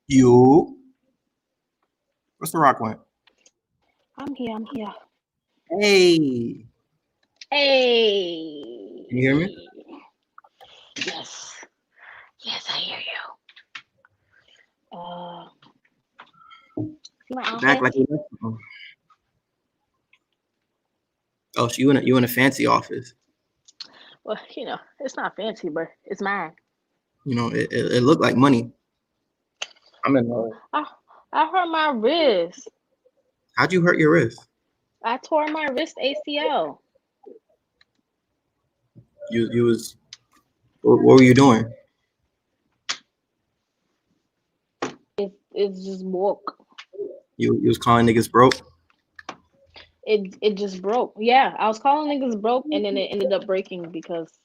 You. What's the rock went? I'm here. Hey. Hey. Can you hear me? Yes. Yes, I hear you. See my outfit? Back like you left. Oh, so you in a fancy office. Well, it's not fancy, but it's mine. It looked like money. I'm in love. I hurt my wrist. How'd you hurt your wrist? I tore my wrist ACL. You was what were you doing? It's just broke. You was calling niggas broke? It just broke. Yeah, I was calling niggas broke, and then it ended up breaking because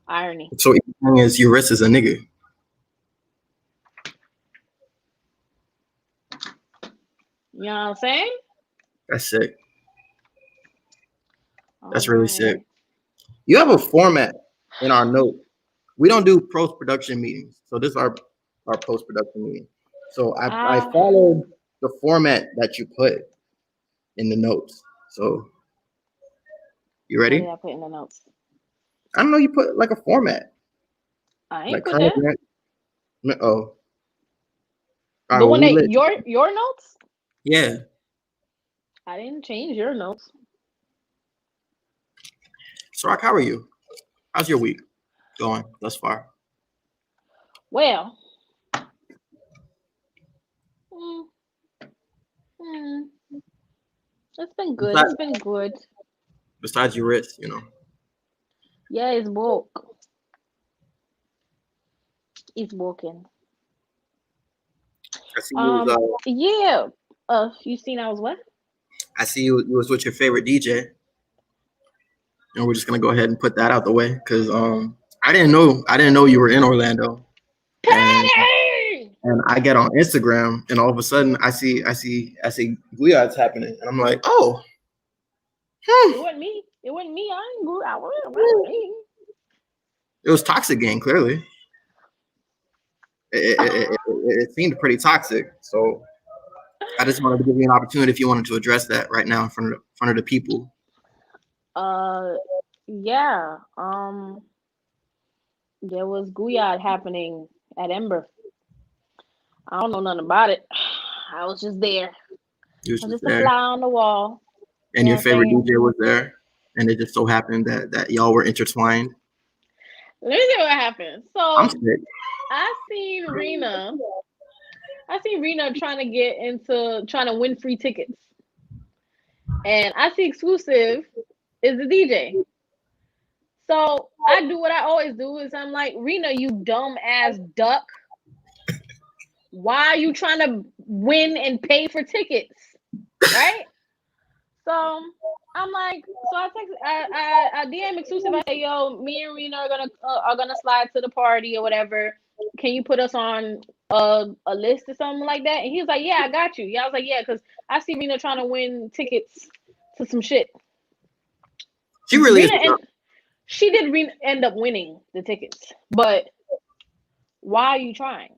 irony. So the thing is your wrist is a nigga. You know what I'm saying? That's sick. That's All really right. sick. You have a format in our note. We don't do post-production meetings. So this is our post-production meeting. So I followed the format that you put in the notes. So you ready? What did I put in the notes? I don't know, you put like a format. I ain't Like put that. Oh. The one that your notes? Yeah. I didn't change your notes. Ciroc, how are you? How's your week going thus far? Well, it's been good. It's been good. Besides your wrist, Yeah, it's broke. It's broken. I see you you seen I was what? I see you was with your favorite DJ. And we're just gonna go ahead and put that out the way because I didn't know you were in Orlando. And I get on Instagram and all of a sudden I see Guya's happening and I'm like, oh. It wasn't me. It wasn't me. I ain't good. It was Toxic Gang, clearly. It seemed pretty toxic. So I just wanted to give you an opportunity if you wanted to address that right now in front of the people. Yeah. There was Guyad happening at Ember. I don't know nothing about it. I was just there. I was just a fly on the wall. And your favorite DJ was there, and it just so happened that y'all were intertwined. Let me see what happened. So I'm sick. I seen Rena trying to win free tickets. And I see Exclusive is the DJ. So I do what I always do is I'm like, Rena, you dumb ass duck. Why are you trying to win and pay for tickets? Right? So I'm like, so I DM Exclusive. I say, yo, me and Rena are gonna slide to the party or whatever. Can you put us on a list or something like that? And he was like, yeah, I got you. Yeah, I was like, yeah, because I see Rena trying to win tickets to some shit. She really she did end up winning the tickets, but why are you trying?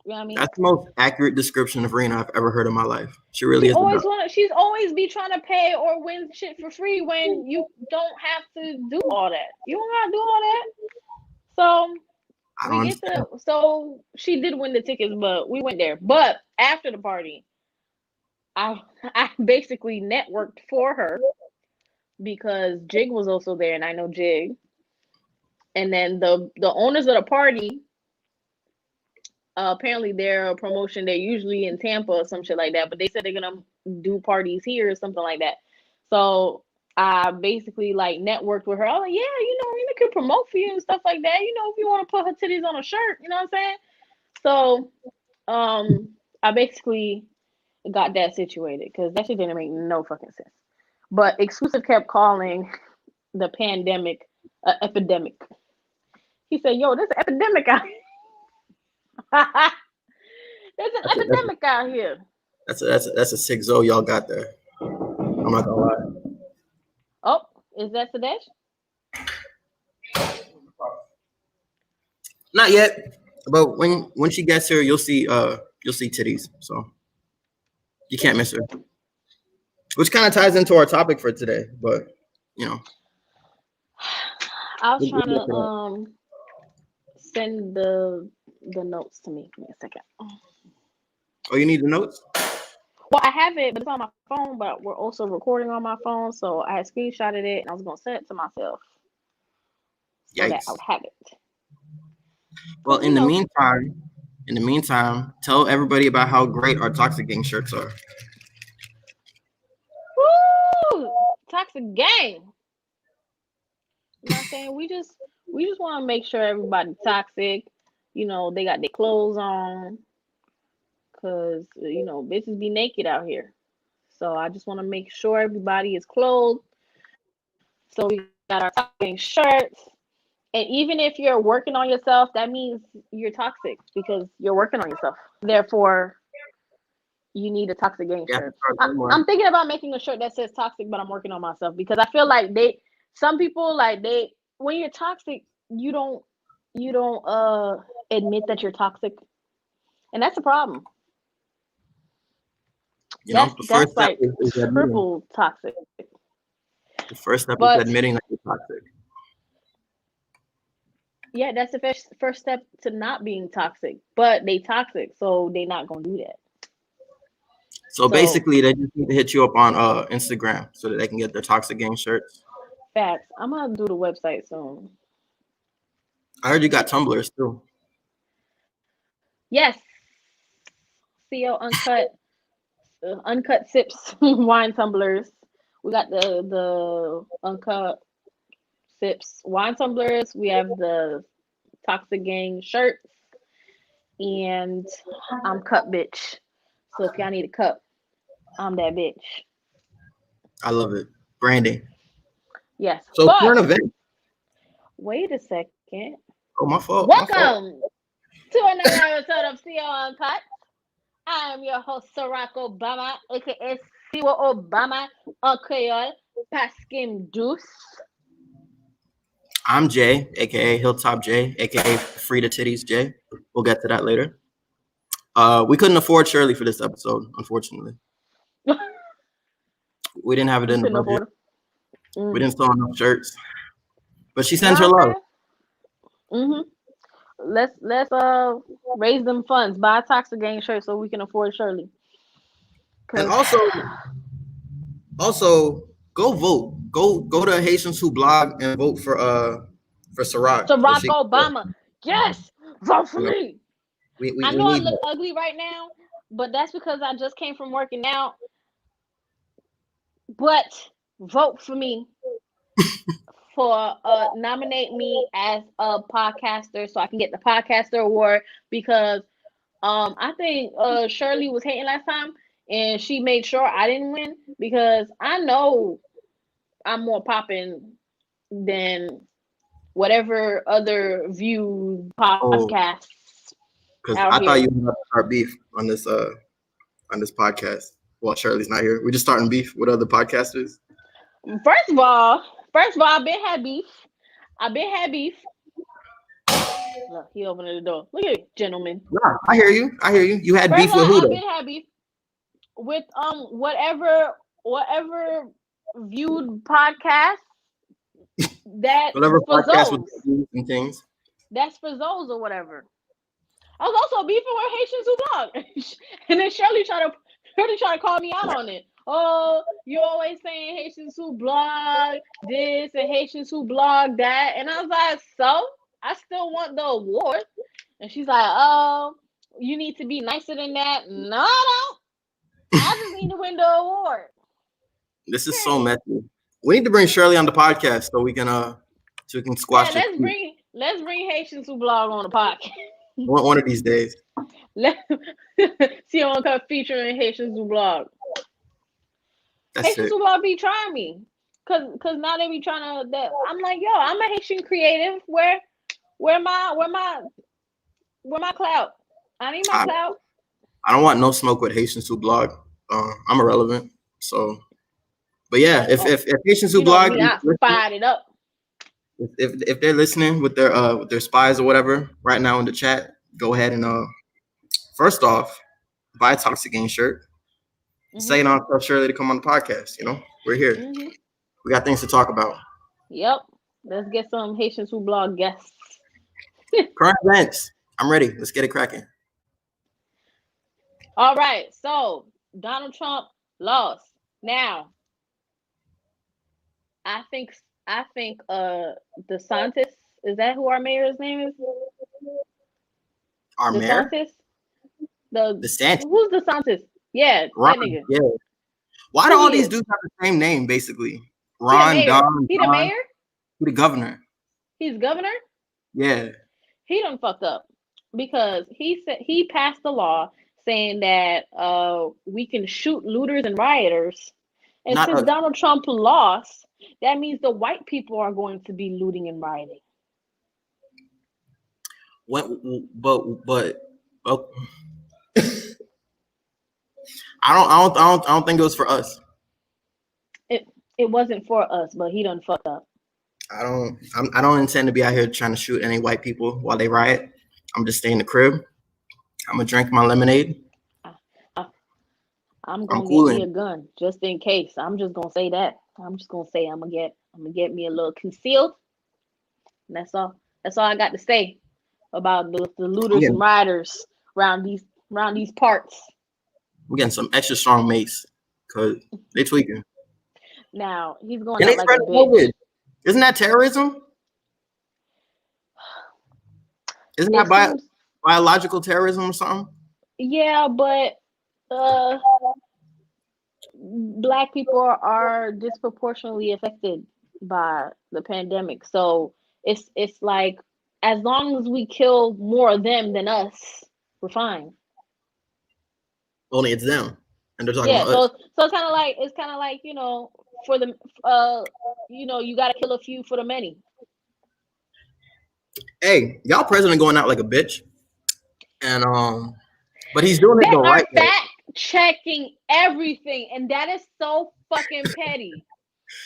You know what I mean? That's the most accurate description of Rena I've ever heard in my life. She really is. She's always be trying to pay or win shit for free when you don't have to do all that. You don't have to do all that. So she did win the tickets, but we went there. But after the party, I basically networked for her because Jig was also there, and I know Jig. And then the owners of the party. Apparently they're a promotion. They're usually in Tampa or some shit like that, but they said they're gonna do parties here or something like that. So I basically like networked with her. I was like, yeah, Rena could promote for you and stuff like that. If you want to put her titties on a shirt, you know what I'm saying? So I basically got that situated because that shit didn't make no fucking sense. But Exclusive kept calling the pandemic epidemic. He said, yo, there's an epidemic out here. There's an epidemic out here. That's a sick Zoe y'all got there. I'm not gonna lie. Oh, is that Sadege? Not yet. But when she gets here, you'll see titties. So you can't miss her. Which kind of ties into our topic for today. But you know, I was we'll trying get to to that. send the notes to me. Give me a second. Oh, you need the notes? Well, I have it, but it's on my phone. But we're also recording on my phone, so I had screenshotted it, and I was gonna send it to myself so that I Yikes. would have it. Well, Cause you know, in the meantime, tell everybody about how great our Toxic Gang shirts are. woo, toxic gang. You know what I'm saying? We just want to make sure everybody toxic. You know, they got their clothes on, cause you know bitches be naked out here. So I just want to make sure everybody is clothed. So we got our toxic gang shirts. And even if you're working on yourself, that means you're toxic because you're working on yourself. Therefore, you need a toxic gang You have to shirt. start somewhere. I'm thinking about making a shirt that says toxic, but I'm working on myself because I feel like some people like when you're toxic, you don't admit that you're toxic, and that's a problem. You know, the first That's step like is admitting. triple toxic. The first step is But admitting that you're toxic. yeah, that's the first step to not being toxic. But they toxic, so they not gonna do that. So So basically, they just need to hit you up on Instagram so that they can get their Toxic Gang shirts. facts. I'm gonna do the website soon. I heard you got tumblers too. Yes, CO uncut sips wine tumblers. We got the uncut sips wine tumblers. We have the toxic gang shirts, and I'm cup bitch. So if y'all need a cup, I'm that bitch. I love it. Branding. Yes, So but current event. wait a second. Oh, my fault. My fault. Welcome to another episode of CO Uncut. I am your host, Ciroc Obama, aka Siwa Obama, en Creole, Paskim Deuce. I'm Jay, aka Hilltop Jay, aka Free the Titties Jay. We'll get to that later. We couldn't afford Shirley for this episode, unfortunately. We didn't have it We in the couldn't budget. afford it. We didn't sell enough shirts, but she You know sends what her I'm love. saying? Let's raise them funds, buy a toxic gang shirt so we can afford Shirley. And Cause also go vote. Go to Haitians Who Blog and vote for Ciroc so Barack she. Obama, yes, vote for You know, me. I we know I need look that. ugly right now, but that's because I just came from working out. But vote for me for nominate me as a podcaster so I can get the podcaster award because I think Shirley was hating last time and she made sure I didn't win because I know I'm more popping than whatever other viewed Oh, podcasts because out I thought here. you were about to start beef on this podcast. Well, Shirley's not here. We're just starting beef with other podcasters. First of all, I've been had beef. I've been had beef. Look, he opened the door. Look at it, gentlemen. Nah, I hear you. I hear you. You had First beef of all, with who I've though? been had beef with whatever viewed podcast that Whatever for podcast with Zoes. views and things. That's for Zoes or whatever. I was also beefing with Haitians who blog. And then Shirley tried to call me out on it. Oh, you always saying Haitians who blog this and Haitians who blog that. And I was like, so I still want the award. And she's like, oh, you need to be nicer than that. No, I don't. I just need to win the award. This is so Period. messy. We need to bring Shirley on the podcast so we can Yeah, squash this. let's bring Haitians who blog on the podcast. One of these days. Let see on cut featuring Haitians who blog. That's Haitians it. who blog be trying me. Cause now they be trying to that I'm like, yo, I'm a Haitian creative. Where my clout? I need my I, clout. I don't want no smoke with Haitians who blog. I'm irrelevant. So, but yeah, Oh, if Haitians who you know blog me, is I listening, fired it up. if they're listening with their spies or whatever right now in the chat, go ahead and first off, buy a Toxic Game shirt. Say it on tell Shirley to come on the podcast. We're here. We got things to talk about. Yep. Let's get some Haitians who blog guests. Current events. I'm ready. Let's get it cracking. All right. So Donald Trump lost. Now, I think DeSantis, is that who our mayor's name is? Our mayor? DeSantis. Who's DeSantis? Yeah, Ron, that nigga. Yeah. Why do all these dudes have the same name, basically? Ron, Don, he the mayor? He the governor. He's governor? Yeah. He done fucked up because he said he passed the law saying that we can shoot looters and rioters. And since Donald Trump lost, that means the white people are going to be looting and rioting. But I don't think it was for us. It wasn't for us, but he done fucked up. I don't intend to be out here trying to shoot any white people while they riot. I'm just staying in the crib. I'm gonna drink my lemonade. I'm gonna get me a gun just in case. I'm just gonna say that. I'm just gonna say I'm gonna get me a little concealed. And that's all. That's all I got to say about the looters and rioters around these parts. We're getting some extra strong mace because they tweaking. Now he's going out like a bitch. COVID. Isn't that terrorism? Isn't that biological terrorism or something? Yeah, but Black people are disproportionately affected by the pandemic. So it's like as long as we kill more of them than us, we're fine. Only it's them, and they're talking about us. So it's kind of like for the you got to kill a few for the many. Hey, y'all president going out like a bitch, and but he's doing it the right way. Fact checking everything, and that is so fucking petty.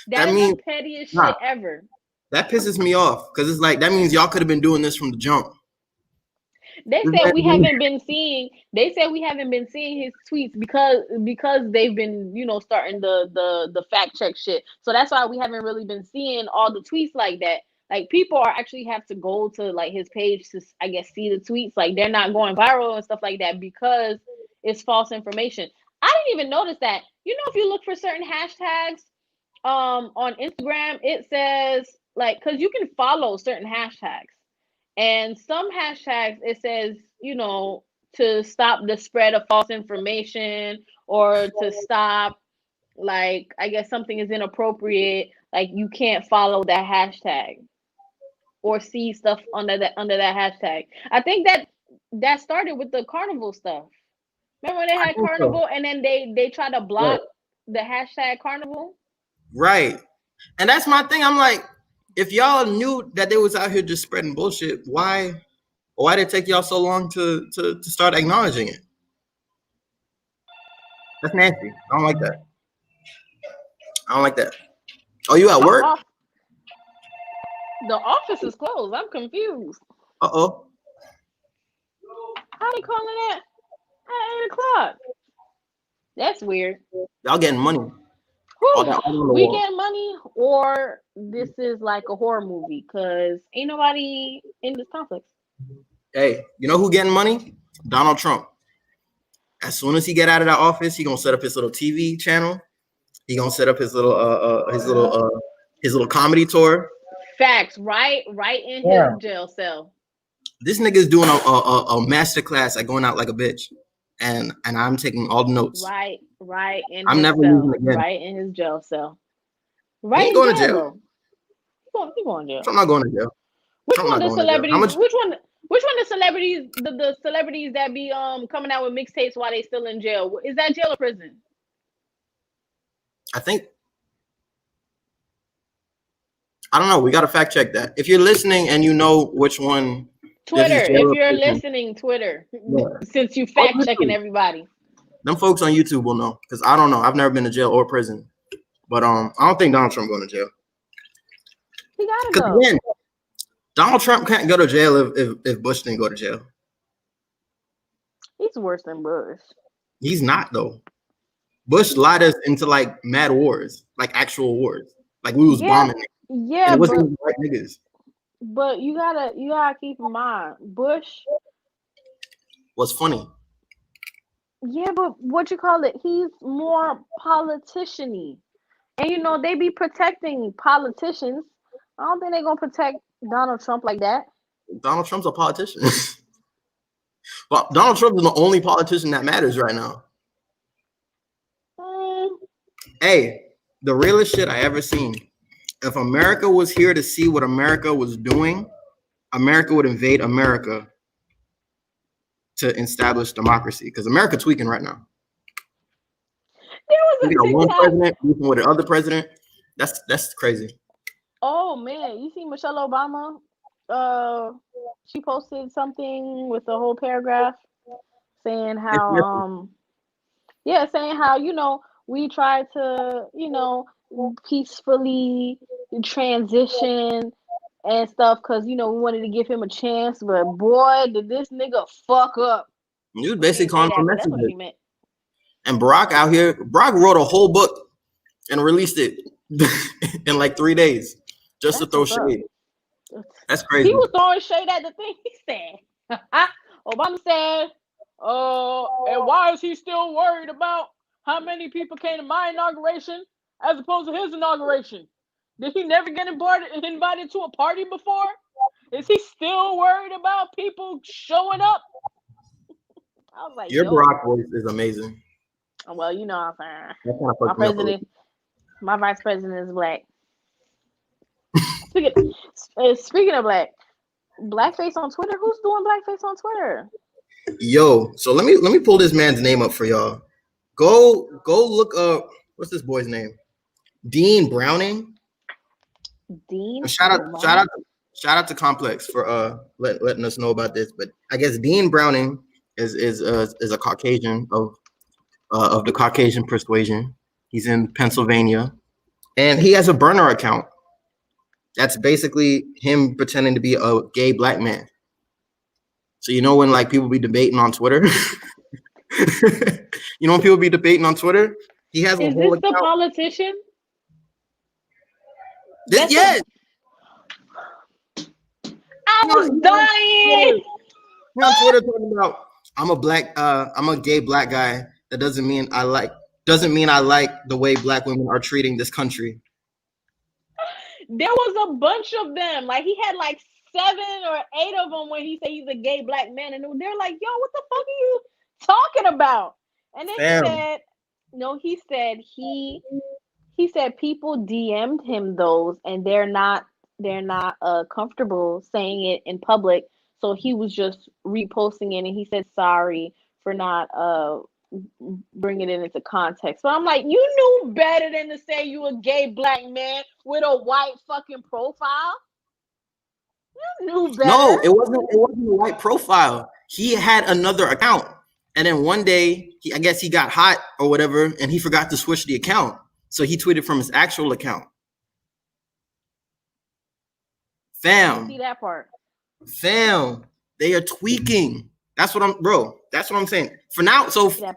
That is the pettiest shit ever. That pisses me off because it's like that means y'all could have been doing this from the jump. They said we haven't been seeing his tweets because they've been starting the fact check shit. So that's why we haven't really been seeing all the tweets like that. Like people are actually have to go to like his page to I guess see the tweets. Like they're not going viral and stuff like that because it's false information. I didn't even notice that. If you look for certain hashtags on Instagram, it says like because you can follow certain hashtags. And some hashtags, it says, to stop the spread of false information or to stop, like, I guess something is inappropriate. Like, you can't follow that hashtag or see stuff under that hashtag. I think that started with the carnival stuff. Remember when they had carnival and then they tried to block the hashtag carnival? Right. And that's my thing. I'm like, if y'all knew that they was out here just spreading bullshit, why did it take y'all so long to start acknowledging it? That's nasty. I don't like that. Oh, you at work? The office is closed. I'm confused. Uh-oh. How they calling that at 8:00? That's weird. Y'all getting money. We get money, or this is like a horror movie because ain't nobody in this complex. Hey, you know who getting money? Donald Trump. As soon as he get out of that office, he gonna set up his little TV channel. He gonna set up his little comedy tour. Facts, right in his jail cell. This nigga's doing a master class at going out like a bitch, and I'm taking all the notes. Right in I'm his never cell. losing again. Right in his jail cell. Right, he ain't going to jail. He going to jail. I'm not going to jail. Which one the celebrities? Which one the celebrities? The celebrities that be coming out with mixtapes while they still in jail? Is that jail or prison? I don't know. We got to fact check that. If you're listening and you know which one. Twitter. If you're listening, Twitter. Yeah. Since you fact checking everybody. Them folks on YouTube will know because I don't know. I've never been to jail or prison, but I don't think Donald Trump going to jail. He gotta go. Again, Donald Trump can't go to jail if Bush didn't go to jail. He's worse than Bush. He's not though. Bush lied us into like mad wars, like actual wars. Like we was bombing it. And Yeah, it wasn't even white niggas. but you gotta keep in mind, Bush. What's funny? Yeah, but what you call it? He's more politician-y. And you know, they be protecting politicians. I don't think they're gonna protect Donald Trump like that. Donald Trump's a politician. But Donald Trump is the only politician that matters right now. Hey, the realest shit I ever seen. If America was here to see what America was doing, America would invade America to establish democracy. Because America tweaking right now. There was We got one president beefing with the other president. That's crazy. Oh man, you see Michelle Obama? She posted something with a whole paragraph saying how saying how, you know, we tried to, you know, peacefully transition and stuff because, you know, we wanted to give him a chance, but boy, did this nigga fuck up. You was basically calling for that's what she meant. And Barack out here, Barack wrote a whole book and released it in like 3 days just to throw shade. That's crazy. He was throwing shade at the thing he said. Obama said, and why is he still worried about how many people came to my inauguration as opposed to his inauguration? Did he never get invited to a party before? Is he still worried about people showing up? I was like, your Barack voice is amazing. Well, you know what I'm saying. My vice president is black. Speaking of blackface on Twitter, who's doing blackface on Twitter? Yo, so let me pull this man's name up for y'all. Go look up, what's this boy's name? Dean Browning. Shout out to Complex for letting us know about this. But I guess Dean Browning is a Caucasian of the Caucasian persuasion. He's in Pennsylvania, and he has a burner account. That's basically him pretending to be a gay black man. So you know when like people be debating on Twitter, you know when people be debating on Twitter, he has a whole account. Is this the politician? Yes. I was dying. He's on Twitter talking about I'm a gay black guy. That doesn't mean I like the way black women are treating this country. There was a bunch of them. Like he had like 7 or 8 of them when he said he's a gay black man, and they're like, "Yo, what the fuck are you talking about?" And then he said, "No, he said he said people DM'd him those, and they're not comfortable saying it in public, so he was just reposting it, and he said sorry for not bringing it into context." But I'm like, you knew better than to say you a gay black man with a white fucking profile. You knew better. No, it wasn't a white profile. He had another account, and then one day I guess he got hot or whatever, and he forgot to switch the account, so he tweeted from his actual account. Fam, see that part. Fam, they are tweaking. That's what I'm saying. For now, so for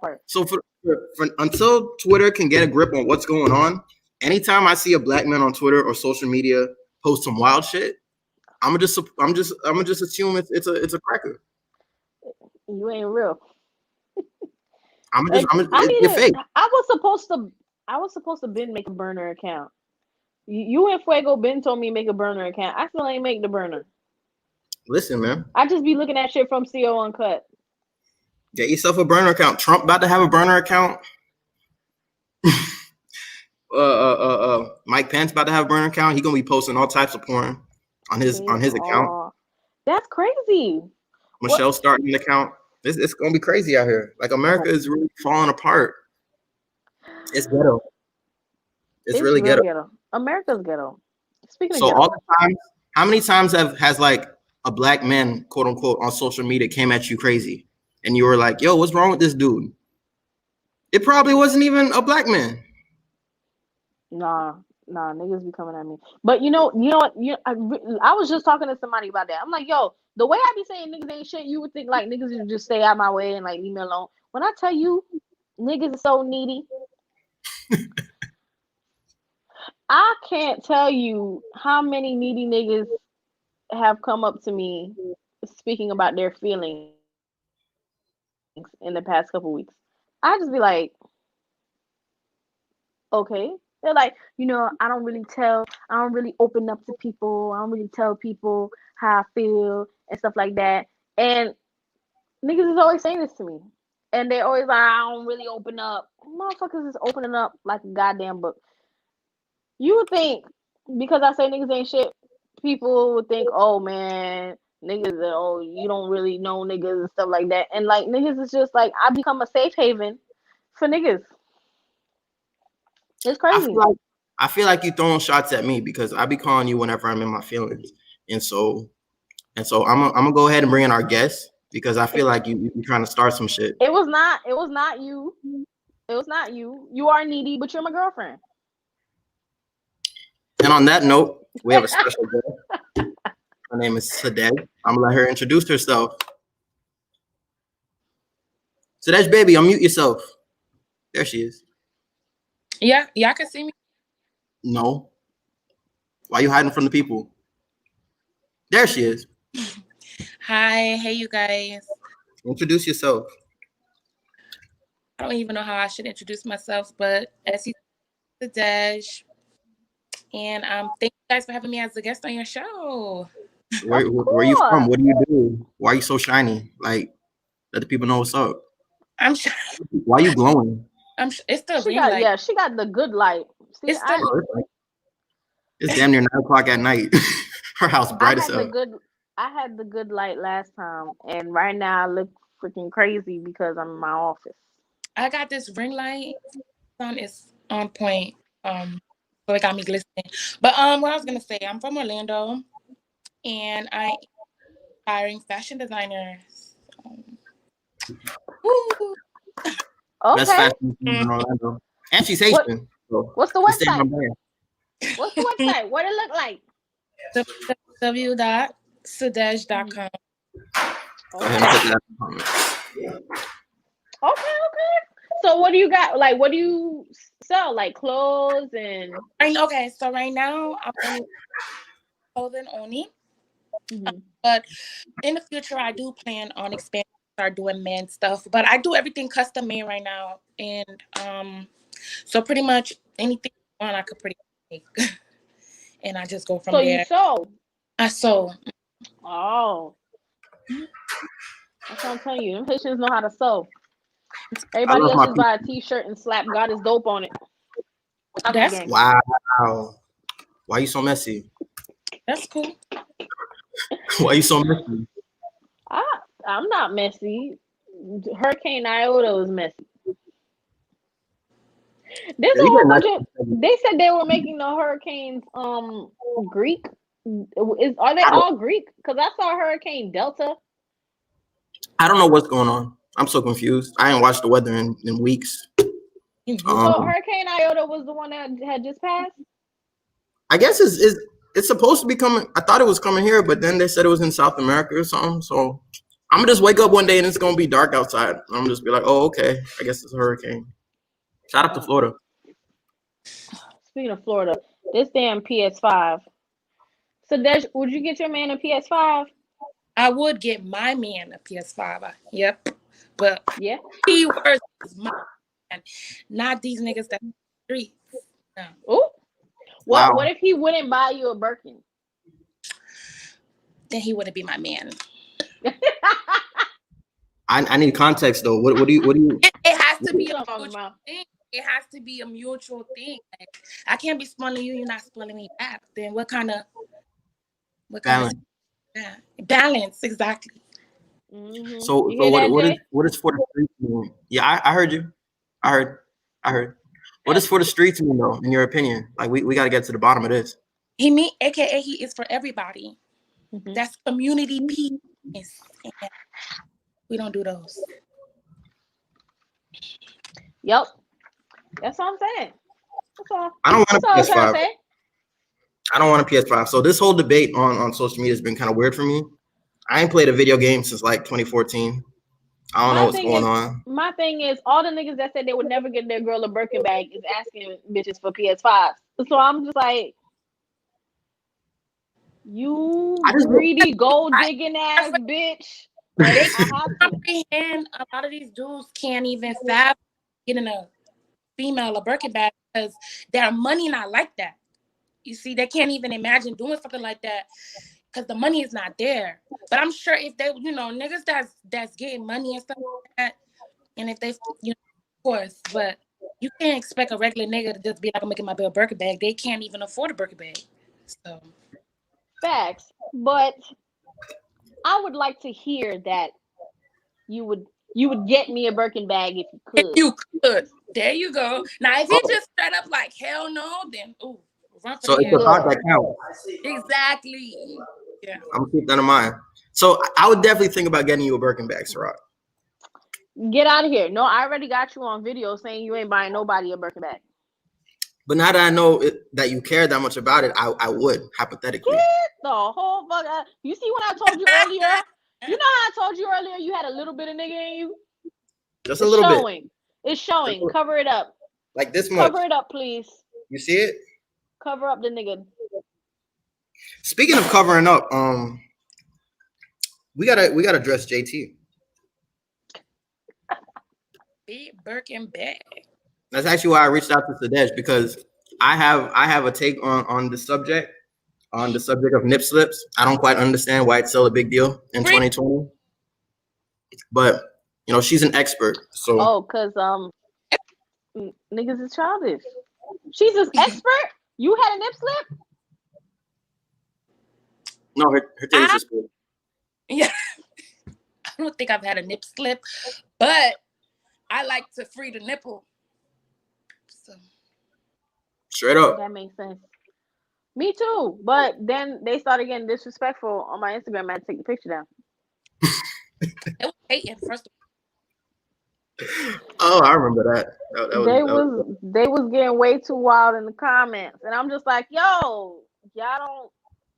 until Twitter can get a grip on what's going on, anytime I see a black man on Twitter or social media post some wild shit, I'm gonna just assume it's a cracker. You ain't real. You're fake. I was supposed to Ben make a burner account. You and Fuego Ben told me make a burner account. I still ain't make the burner. Listen, man. I just be looking at shit from CO Uncut. Get yourself a burner account. Trump about to have a burner account. Mike Pence about to have a burner account. He gonna be posting all types of porn on his account. That's crazy. Michelle starting an account. It's gonna be crazy out here. Like America is really falling apart. It's ghetto. It's really ghetto. America's ghetto. Speaking of ghetto. all the time, how many times has like a black man, quote unquote, on social media came at you crazy, and you were like, "Yo, what's wrong with this dude?" It probably wasn't even a black man. Nah, Nah, niggas be coming at me. But you know what? I was just talking to somebody about that. I'm like, yo, the way I be saying niggas ain't shit, you would think like niggas would just stay out my way and like leave me alone. When I tell you, niggas are so needy. I can't tell you how many needy niggas have come up to me speaking about their feelings in the past couple weeks. I just be like, okay. They're like, I don't really I don't really open up to people. I don't really tell people how I feel and stuff like that. And niggas is always saying this to me. And they always like, I don't really open up. Motherfuckers is opening up like a goddamn book. You would think because I say niggas ain't shit, people would think, oh man, niggas, oh, you don't really know niggas and stuff like that. And like niggas is just like, I become a safe haven for niggas. It's I crazy. feel like I feel like you throwing shots at me because I be calling you whenever I'm in my feelings, and so I'm gonna go ahead and bring in our guest because I feel like you trying to start some shit. It was not. It was not you. It was not you. You are needy, but you're my girlfriend. And on that note, we have a special guest. Her name is Sadege. I'm gonna let her introduce herself. Sadege, baby, unmute yourself. There she is. Yeah, y'all can see me. No. Why you hiding from the people? There she is. Hi, hey you guys. Introduce yourself. I don't even know how I should introduce myself, but as you said, Dash, and thank you guys for having me as a guest on your show. Where you from? What do you do? Why are you so shiny? Like, let the people know what's up. I'm sure. Why are you glowing? It's the She ring got light. she got the good light. See, It's the It's damn near 9 o'clock at night. Her house bright as hell. I had the good light last time, and right now I look freaking crazy because I'm in my office. I got this ring light. Sun is on point. So it got me glistening. But what I was gonna say, I'm from Orlando, and I am hiring fashion designers. Woo. Best Okay. fashion in Orlando. And she's Haitian. So What's the she's staying website? on brand. What's the website? What it look like? www.sadege.com. Go ahead and put that in the comments. Okay. So what do you got? Like, what do you sell? Like clothes and. Okay, so right now I'm only clothing only. Mm-hmm. But in the future, I do plan on expanding, start doing men stuff. But I do everything custom made right now, and so pretty much anything you want, I could pretty much make, and I just go from So you there. sew? I sew. Oh, that's what I'm telling you. Them Haitians know how to sew. I Everybody love else my just buy a people. T-shirt and slap "God is dope" on it. That's the That's game. Wow. Why you so messy? that's cool. Why you so messy? I I'm not messy. Hurricane Iota was messy. There's Yeah, a you better whole not. bunch of. They said they were making the hurricanes Greek. Are they I don't. all Greek? Because I saw Hurricane Delta. I don't know what's going on. I'm so confused. I ain't watched the weather in weeks. So Um, Hurricane Iota was the one that had just passed. I guess it's supposed to be coming. I thought it was coming here, but then they said it was in South America or something. So I'm gonna just wake up one day and it's gonna be dark outside. I'm gonna just be like, oh, okay. I guess it's a hurricane. Shout out to Florida. Speaking of Florida, this damn PS5. So, would you get your man a PS5? I would get my man a PS5. Yep, but Yeah. keywords is my man, not these niggas that streets. No. Oh, what? Wow. What if he wouldn't buy you a Birkin? Then he wouldn't be my man. I need context though. What do you? It has What to are you be a talking mutual about? thing. It has to be a mutual thing. Like, I can't be spoiling you. You're not spoiling me back. Then what kind of Balance. yeah. Balance exactly? So You so hear that, Jay? what is for the streets mean? Yeah, I heard you. I heard. I heard. What does for the streets mean though, in your opinion? Like we got to get to the bottom of this. He mean, aka he is for everybody. Mm-hmm. That's community peace. And we don't do those. Yep. That's what I'm saying. I don't want That's a all I was trying PS5. to say. I don't want a PS5. So this whole debate on social media has been kind of weird for me. I ain't played a video game since like 2014. I don't know what's going on. My thing is, all the niggas that said they would never get their girl a Birkin bag is asking bitches for PS5s. So I'm just like, you greedy gold digging ass bitch. Like, I have to comprehend a lot of these dudes can't even fathom getting a female a Birkin bag because their money not like that. You see, they can't even imagine doing something like that because the money is not there. But I'm sure if they, niggas that's getting money and stuff like that, and if they, of course, but you can't expect a regular nigga to just be like, I'm making my bill Birkin bag. They can't even afford a Birkin bag. So facts. But I would like to hear that you would get me a Birkin bag if you could. If you could. There you go. Now, if you just straight up like, hell no, then, ooh, run for so the it's the thought that counts. Exactly. Yeah. I'm gonna keep that in mind. So I would definitely think about getting you a Birkin bag, Ciroc. Get out of here. No, I already got you on video saying you ain't buying nobody a Birkin bag. But now that I know that you care that much about it, I would, hypothetically. Get the whole fuck out. You see when I told you earlier? You know how I told you earlier you had a little bit of nigga in you? Just a little bit. It's showing. Cover it up. Like this much. Cover it up, please. You see it? Cover up the nigga. Speaking of covering up, we gotta address JT. Big Birkin bag. That's actually why I reached out to Sadege, because I have a take on the subject of nip slips. I don't quite understand why it's still a big deal in 2020. But she's an expert. So because niggas is childish. She's an expert? You had a nip slip? No, her titties is good. Yeah. I don't think I've had a nip slip, but I like to free the nipple. So straight up. That makes sense. Me too. But then they started getting disrespectful on my Instagram. I had to take the picture down. It was hating, first of all. Oh, I remember that. They was getting way too wild in the comments. And I'm just like, yo, y'all don't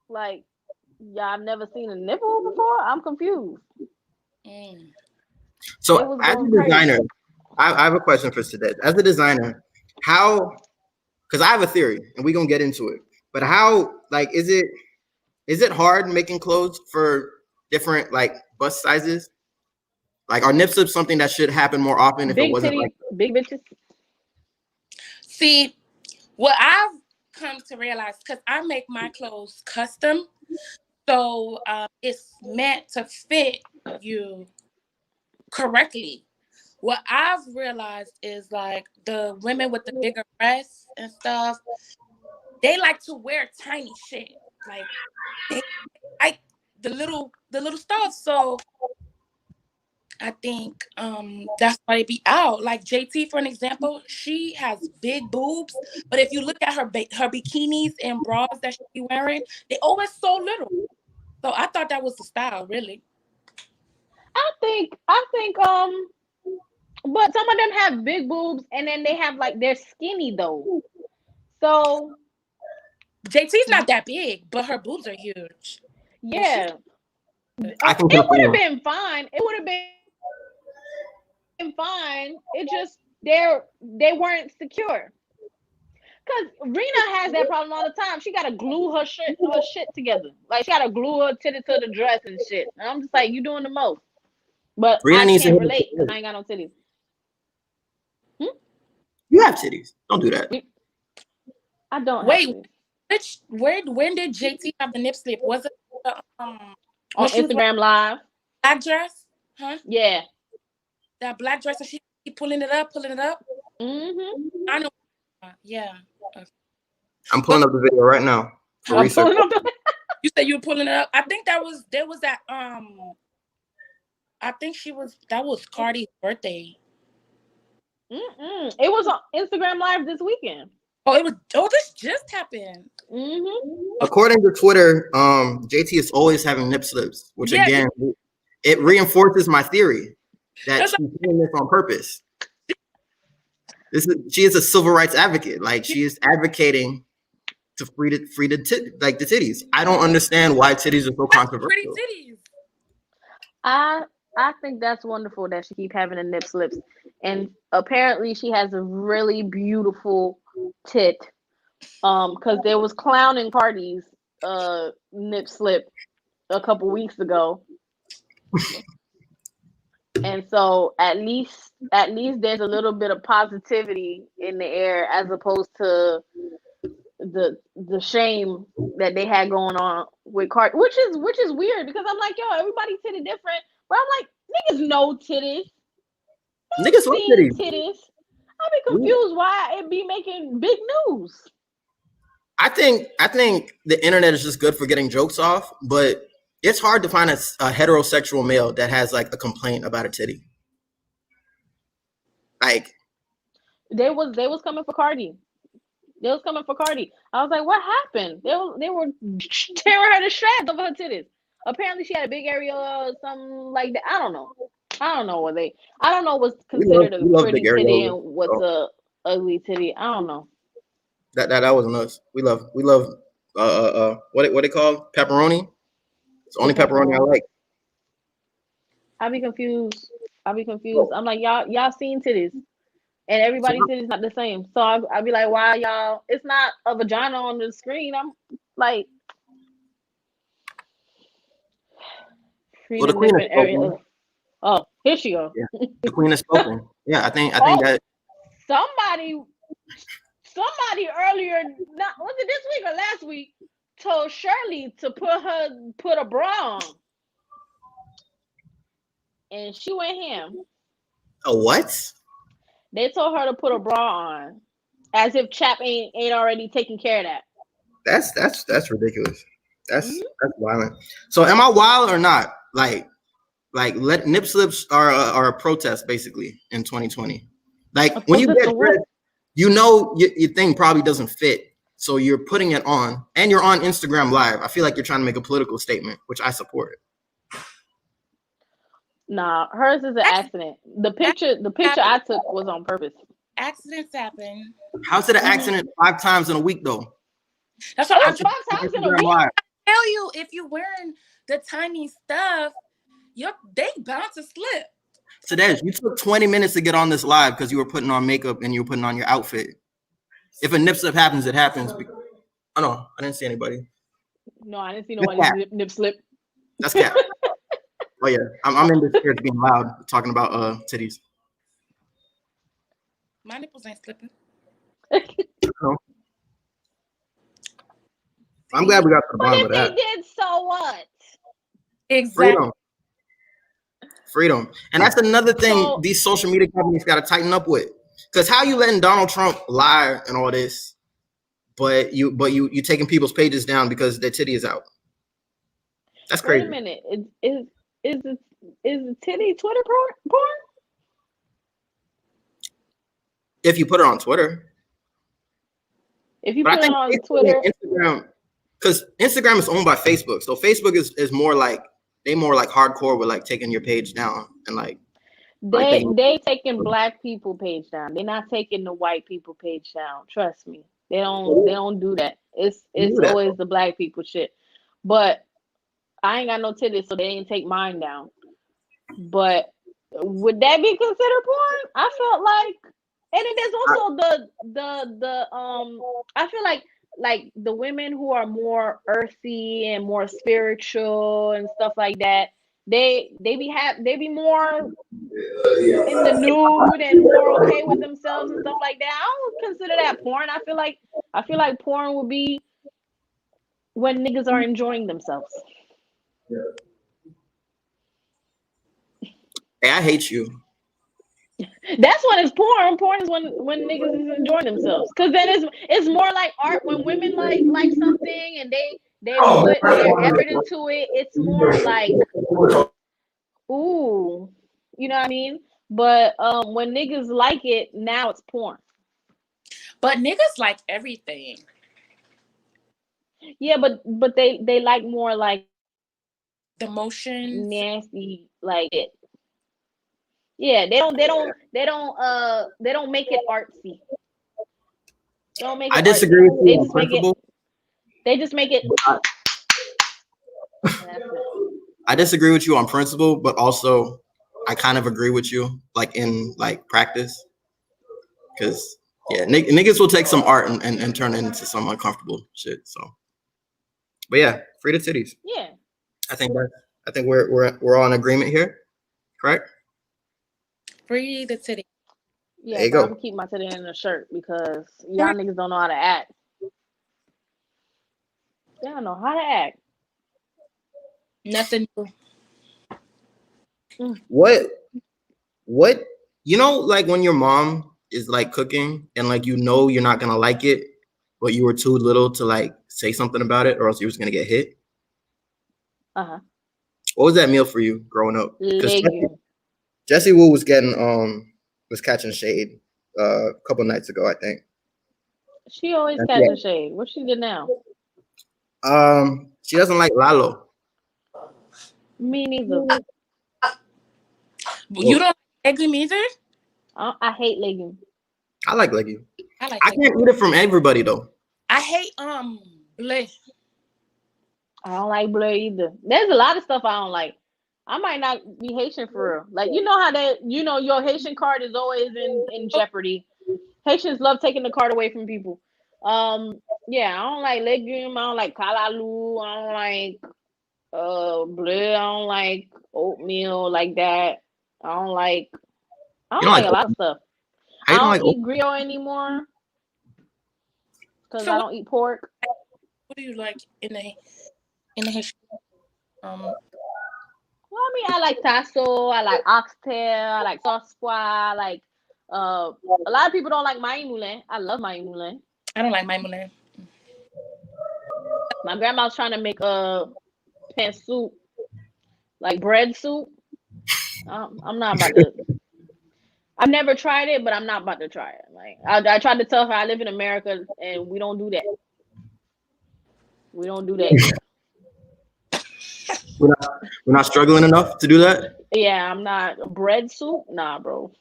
like, y'all never seen a nipple before? I'm confused. So as a designer, I have a question for Sadege. As a designer, how, because I have a theory and we're gonna get into it, but how, like, is it hard making clothes for different like bust sizes? Like, are nip slips something that should happen more often if it wasn't like big bitches? See, what I've come to realize, because I make my clothes custom, so it's meant to fit you correctly. What I've realized is like the women with the bigger breasts and stuff, they like to wear tiny shit. Like they like the little stuff. So I think that's why it be out. Like JT, for an example, she has big boobs, but if you look at her bikinis and bras that she be wearing, they always so little. So I thought that was the style, really. I think but some of them have big boobs and then they have like they're skinny though. So JT's not that big, but her boobs are huge. Yeah. It would have been fine. It would have been fine. It just they weren't secure. Cause Rena has that problem all the time. She gotta glue her shit together. Like she gotta glue her titty to the dress and shit. And I'm just like, you doing the most. But Rena I can't relate because I ain't got no titties. You have titties. Don't do that. I don't. Wait, when did JT have the nip slip? Was it on Instagram Live? Black dress? Huh? Yeah. That black dress, and she keep pulling it up. Mm-hmm. I know. Yeah. I'm pulling up the video right now. You said you were pulling it up. I think there was that I think that was Cardi's birthday. It was on Instagram Live this weekend. This just happened. Mm-hmm. According to Twitter, JT is always having nip slips, which again, it reinforces my theory that she's doing this on purpose. She is a civil rights advocate. Like she is advocating to free the titties. I don't understand why titties are so controversial. Pretty titties. I think that's wonderful that she keep having the nip slips, and apparently she has a really beautiful tit. Because there was clowning parties, nip slip a couple weeks ago, and so at least there's a little bit of positivity in the air as opposed to the shame that they had going on with Cart, which is weird because I'm like, yo, everybody titty different, but I'm like, niggas know titties, Niggas love titties. I be confused why it be making big news. I think the internet is just good for getting jokes off, but it's hard to find a heterosexual male that has like a complaint about a titty. Like they was coming for Cardi. They was coming for Cardi. I was like, what happened? They were tearing her to shreds over her titties. Apparently, she had a big area or something like that. I don't know what's considered a pretty titty and what's a ugly titty. I don't know. That wasn't us. We love what they call pepperoni. It's the only pepperoni I like. I be confused. I'm like, y'all seen titties, and everybody's titties not the same. So I be like, why y'all? It's not a vagina on the screen. I'm like, well, the queen is spoken. Oh, here she goes. Yeah. The queen is spoken. Yeah, I think that somebody earlier, was it this week or last week, told Shirley to put a bra on, and she went ham. A what? They told her to put a bra on, as if Chap ain't already taking care of that. That's ridiculous. That's violent. So am I wild or not? Like let nip slips are a protest basically in 2020. Like when you get dressed, you know your thing probably doesn't fit, so you're putting it on, and you're on Instagram Live. I feel like you're trying to make a political statement, which I support. Nah, hers is an accident. The picture I took was on purpose. Accidents happen. How's it an accident 5 times in a week though? That's what I'm 5 times in a week. I tell you, if you're wearing the tiny stuff, they bound to slip. Sadege, you took 20 minutes to get on this live because you were putting on makeup and you were putting on your outfit. If a nip slip happens, it happens. Oh no, I didn't see anybody. No, I didn't see nobody nip slip. That's Cat. Oh yeah, I'm in this spirit being loud, talking about titties. My nipples ain't slipping. No. I'm glad we got to the bottom of that. But if they did, so what? Exactly. Freedom. And that's another thing these social media companies got to tighten up with. Because how you letting Donald Trump lie and all this, but you taking people's pages down because their titty is out. That's crazy. Wait a minute. Is the titty Twitter porn? If you put it on Twitter. If you put it on Twitter. Instagram, because Instagram is owned by Facebook. So Facebook is more like hardcore with like taking your page down and like they taking black people page down. They're not taking the white people page down. Trust me. They don't do that. It's always the black people shit. But I ain't got no titties, so they ain't take mine down. But would that be considered porn? I felt like, and then there's also the I feel like the women who are more earthy and more spiritual and stuff like that, they be more in the nude and more okay with themselves and stuff like that. I don't consider that porn. I feel like porn would be when niggas are enjoying themselves. Hey, I hate you. That's when it's porn. Porn is when niggas is enjoying themselves. Cause then it's more like art when women like something and they put their effort into it. It's more like, ooh, you know what I mean? But when niggas like it, now it's porn. But niggas like everything. Yeah, but they like more like the motion, nasty, like it. Yeah, they don't make it artsy. They don't make I it artsy. disagree with you They on just make it. principle. They just make it. But And that's it. I disagree with you on principle, but also I kind of agree with you, like in like practice, because yeah, niggas will take some art and turn it into some uncomfortable shit. So, but yeah, free the titties. Yeah. I think we're all in agreement here, correct? Free the titty. There Yeah, you but I'm go. gonna keep my titty in a shirt because y'all niggas don't know how to act. Y'all don't know how to act. Nothing new. What like when your mom is like cooking and like you're not gonna like it, but you were too little to like say something about it, or else you was gonna get hit. Uh-huh. What was that meal for you growing up? Because Legume. Jessie Woo was catching shade a couple nights ago, I think. She always And catching shade. What she did now? she doesn't like Lalo. Me neither. You don't like legume either? I hate legume. I like legume. I like I legume. can't eat it from everybody though. I hate bleh. I don't like blur either. There's a lot of stuff I don't like. I might not be Haitian for real. Like you know how your Haitian card is always in jeopardy. Haitians love taking the card away from people. Yeah, I don't like legume. I don't like kalalu. I don't like bleu. I don't like oatmeal like that. I don't like. I You don't don't like like a lot of stuff. How I you don't don't like eat griot anymore because So I what don't eat pork. do you like in the Haitian? Well, I mean, I like tasso, I like oxtail, I like sauce pois, I like a lot of people don't like maï moulin. I love maï moulin. I don't like my moulin. My grandma's trying to make a pan soup, like bread soup. I'm not about to. I've never tried it, but I'm not about to try it. Like I tried to tell her I live in America and we don't do that. We don't do that here. we're not struggling enough to do that? Yeah, I'm not bread soup. Nah, bro.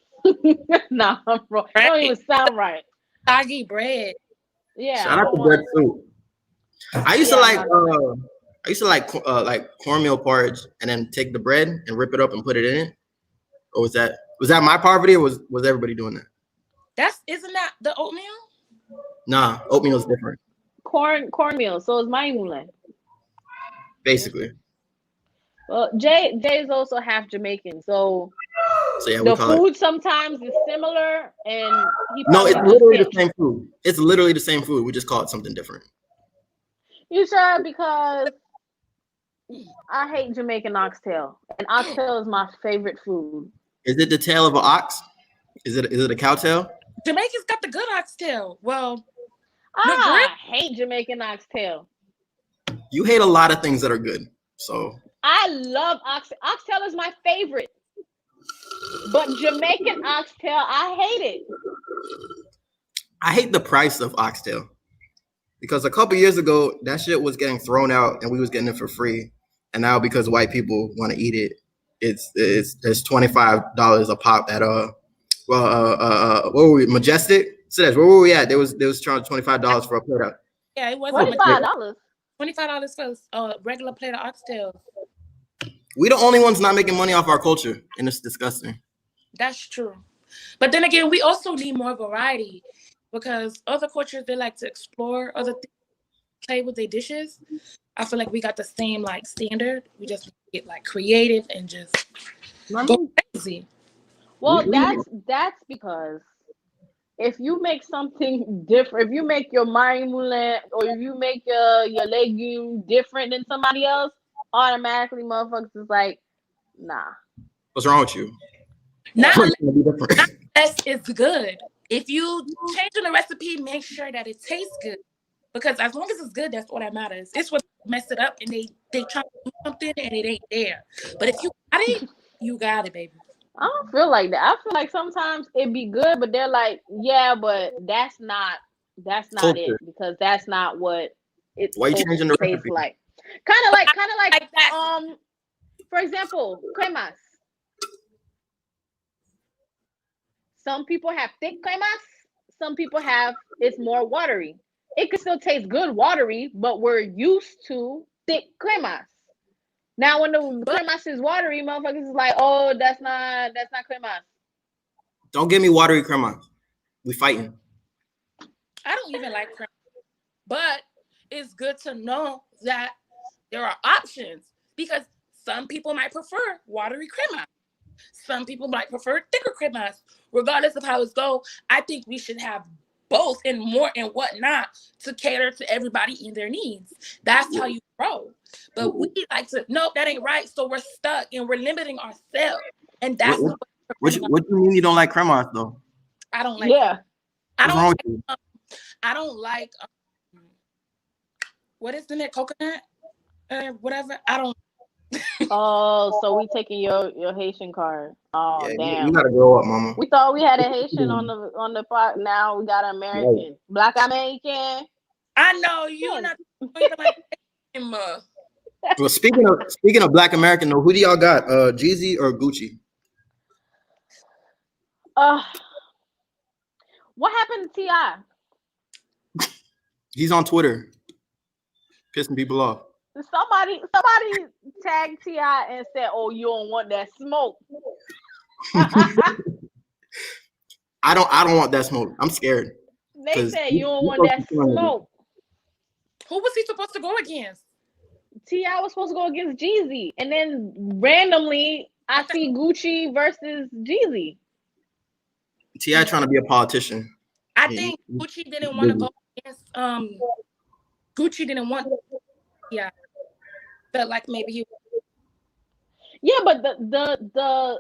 Nah, bro. It Right. don't even sound right. Soggy bread. Yeah, Shout I out don't to bread want. soup. I used to Yeah, I'm like not. like cornmeal porridge and then take the bread and rip it up and put it in it. Or was that my poverty or was everybody doing that? Isn't that the oatmeal? Nah, oatmeal is different, Cornmeal. So is maï moulin. basically. Well, Jay is also half Jamaican, so So yeah, we the call it. food sometimes is similar, and he No, it's probably just literally the can't. same food. It's literally the same food. We just call it something different. You sure? Because I hate Jamaican oxtail, and oxtail is my favorite food. Is it the tail of an ox? Is it a cow tail? Jamaica's got the good oxtail. Well, I hate Jamaican oxtail. You hate a lot of things that are good. So I love oxtail. Oxtail is my favorite, but Jamaican oxtail, I hate it. I hate the price of oxtail because a couple years ago that shit was getting thrown out and we was getting it for free, and now because white people want to eat it, it's $25 a pop at what were we, Majestic? Sadege, where were we at? They was charging $25 for a plate of. yeah, it was $25. $25 for a regular plate of oxtail. We the only ones not making money off our culture, and it's disgusting. That's true. But then again, we also need more variety because other cultures, they like to explore other things, play with their dishes. I feel like we got the same like standard. We just get like creative and just go crazy. Well, that's because if you make something different, if you make your maï moulin or if you make your legume different than somebody else, automatically motherfuckers is like, nah. What's wrong with you? Not It's gonna be different. unless it's good. If you changing the recipe, make sure that it tastes good. Because as long as it's good, that's all that matters. It's what mess it up and they try to do something and it ain't there. But if you got it, you got it, baby. I don't feel like that. I feel like sometimes it'd be good, but they're like, yeah, but that's not Culture. it because that's not what it's Why you supposed changing to the taste recipe? like. Kind of like Like that. for example, cremas. some people have thick cremas. Some people have it's more watery. It can still taste good watery, but we're used to thick cremas. Now when the cremas is watery, motherfuckers is like, oh, that's not cremas. Don't give me watery crema. We fighting. I don't even like crema, but it's good to know that there are options because some people might prefer watery crema. Some people might prefer thicker cremas. Regardless of how it's go, I think we should have both and more and whatnot to cater to everybody in their needs. That's how you grow. But we like to, no, that ain't right. So we're stuck and we're limiting ourselves. And that's what you mean you don't like cremas though? I don't like. Yeah. I don't like. What is in it? Coconut, whatever. I don't. Oh, so we taking your Haitian card. Oh, yeah, damn. You gotta grow up, mama. We thought we had a Haitian on the part. Now we got an American, right. Black American. I know you're not like him. Well, speaking of Black American, though, who do y'all got? Jeezy or Gucci? What happened to T.I.? He's on Twitter, pissing people off. Somebody tagged T.I. and said, "Oh, you don't want that smoke." I don't want that smoke. I'm scared. They said you don't want that smoke. Who was he supposed to go against? T.I. was supposed to go against Jeezy, and then randomly I see Gucci versus Jeezy. T.I. trying to be a politician. I think Gucci didn't want to go against. Gucci didn't want. Yeah, felt like maybe he. Yeah, but the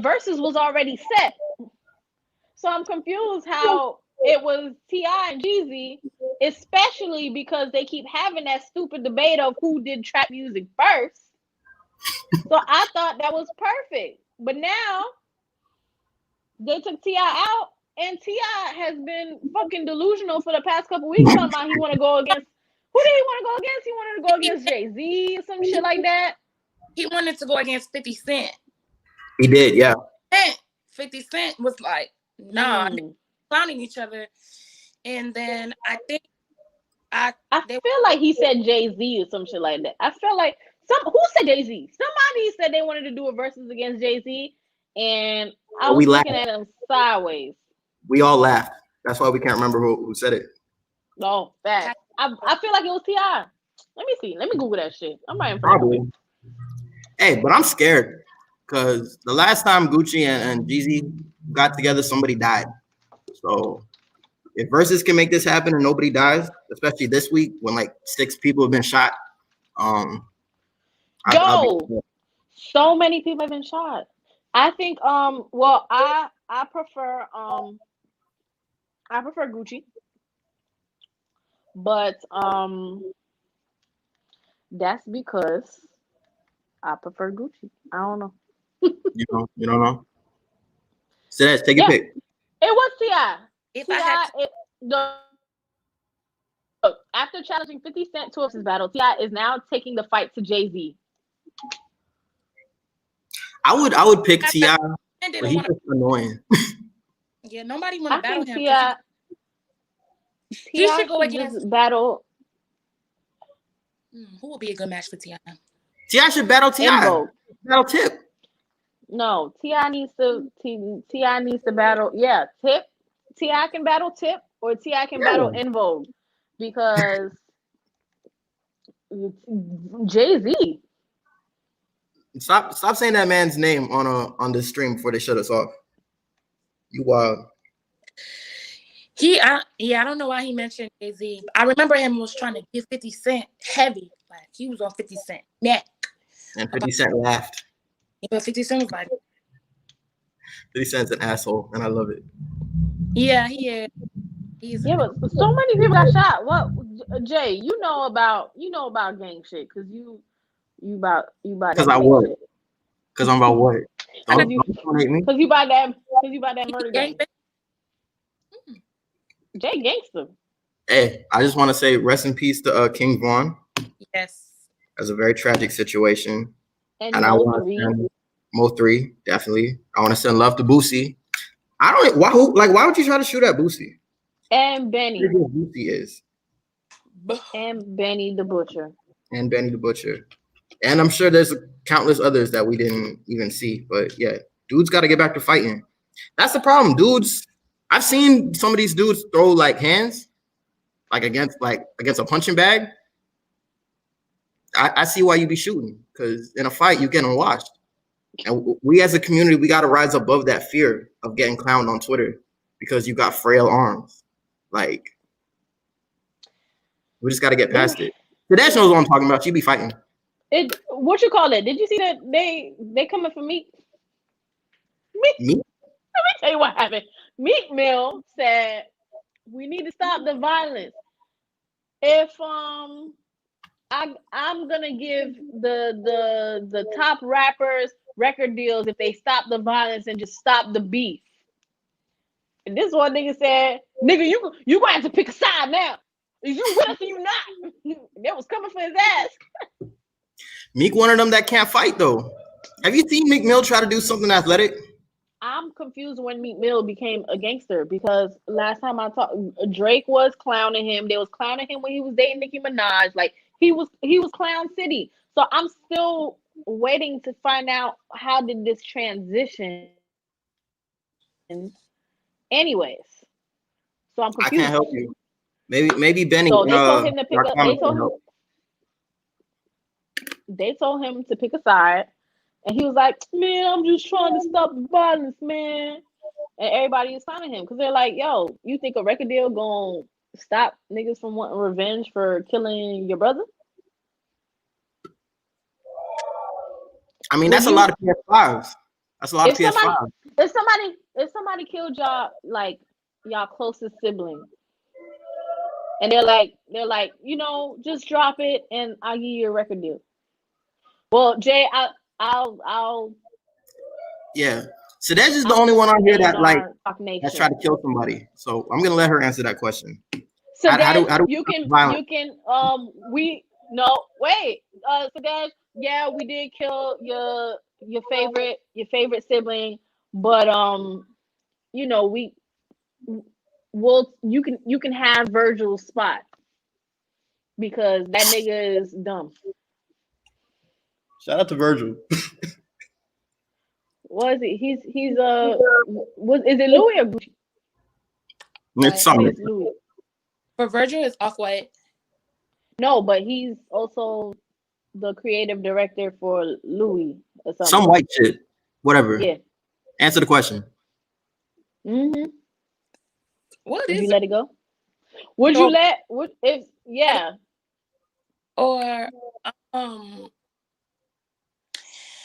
verses was already set, so I'm confused how it was T.I. and Jeezy, especially because they keep having that stupid debate of who did trap music first. So I thought that was perfect, but now they took T.I. out, and T.I. has been fucking delusional for the past couple weeks. Talking about he want to go against. Who did he want to go against? He wanted to go against Jay-Z or some shit like that. He wanted to go against 50 Cent. He did, yeah. 50 Cent was like, nah, clowning each other. And then I think I feel like he said Jay-Z or some shit like that. I feel like who said Jay-Z? Somebody said they wanted to do a versus against Jay-Z, and I was looking at him sideways. We all laughed. That's why we can't remember who said it. No, that I feel like it was T.I. Let me see. Let me Google that shit. I'm right in front Probably. of me. Hey, but I'm scared because the last time Gucci and Jeezy got together, somebody died. So if versus can make this happen and nobody dies, especially this week when like 6 people have been shot. So many people have been shot. I think well I prefer Gucci. But that's because I prefer Gucci. I don't know. You don't know? Sadege, take your pick. It was T.I. Look, after challenging 50 Cent to his battle, T.I. is now taking the fight to Jay-Z. I would pick T.I., but he's just annoying. Yeah, nobody want to battle him. He should go against battle. Who would be a good match for T.I.? T.I. should battle T.I. Battle Tip. No, T.I. needs to battle. Yeah, Tip. T.I. can battle Tip, or T.I. can battle En Vogue, because Jay-Z. Stop saying that man's name on the stream before they shut us off. You wild. I don't know why he mentioned Jay-Z. I remember him was trying to give 50 Cent heavy. Like, he was on 50 Cent neck. And 50 Cent laughed. But 50 Cent was like... 50 Cent's an asshole, and I love it. Yeah, he is. But so many people got shot. What, Jay, you know about gang shit, because you about because I work. Because I'm about what? Don't hate me. Because you about that murder gang. Jay gangster. Hey, I just want to say rest in peace to King Von. Yes. That's a very tragic situation. And I want to send Mo3, definitely. I want to send love to Boosie. I don't. Why would you try to shoot at Boosie? And Benny. Boosie is. And Benny the Butcher. And Benny the Butcher. And I'm sure there's countless others that we didn't even see. But yeah, dudes got to get back to fighting. That's the problem, dudes. I've seen some of these dudes throw like hands, against a punching bag. I see why you be shooting, because in a fight you getting washed. And we as a community, we got to rise above that fear of getting clowned on Twitter because you got frail arms. Like, we just got to get past it. Sadege knows what I'm talking about. She be fighting. What you call it? Did you see that they coming for Meek? Meek? Let me tell you what happened. Meek Mill said we need to stop the violence. If I'm gonna give the top rappers record deals if they stop the violence and just stop the beef. And this one nigga said, "Nigga, you gonna have to pick a side now. Is you with us or you not?" That was coming for his ass. Meek one of them that can't fight though. Have you seen Meek Mill try to do something athletic? I'm confused when Meek Mill became a gangster, because last time I talked, Drake was clowning him. They was clowning him when he was dating Nicki Minaj. Like he was Clown City. So I'm still waiting to find out how did this transition. Anyways, so I'm confused. I can't help you. Maybe Benny. So they told him to pick up. They told him to pick a side. And he was like, "Man, I'm just trying to stop the violence, man." And everybody is signing him because they're like, "Yo, you think a record deal gonna stop niggas from wanting revenge for killing your brother?" I mean, that's a lot of PS5s. That's a lot of PS5s. If somebody killed y'all, like y'all closest sibling, and they're like, just drop it and I'll give you a record deal. Well, Jay, I'll. Yeah, Sadege is the only one on here that tried to kill somebody. So I'm gonna let her answer that question. So Sadege, Sadege, yeah, we did kill your favorite sibling, but you can have Virgil's spot because that nigga is dumb. Shout out to Virgil. What is it? He's is it Louis or Gucci? It's something. It's Louis. For Virgil, it's Off-White. No, but he's also the creative director for Louis or something. Some white shit. Whatever. Yeah. Answer the question. Mm-hmm. Would you let it go? Would you let? Yeah. Or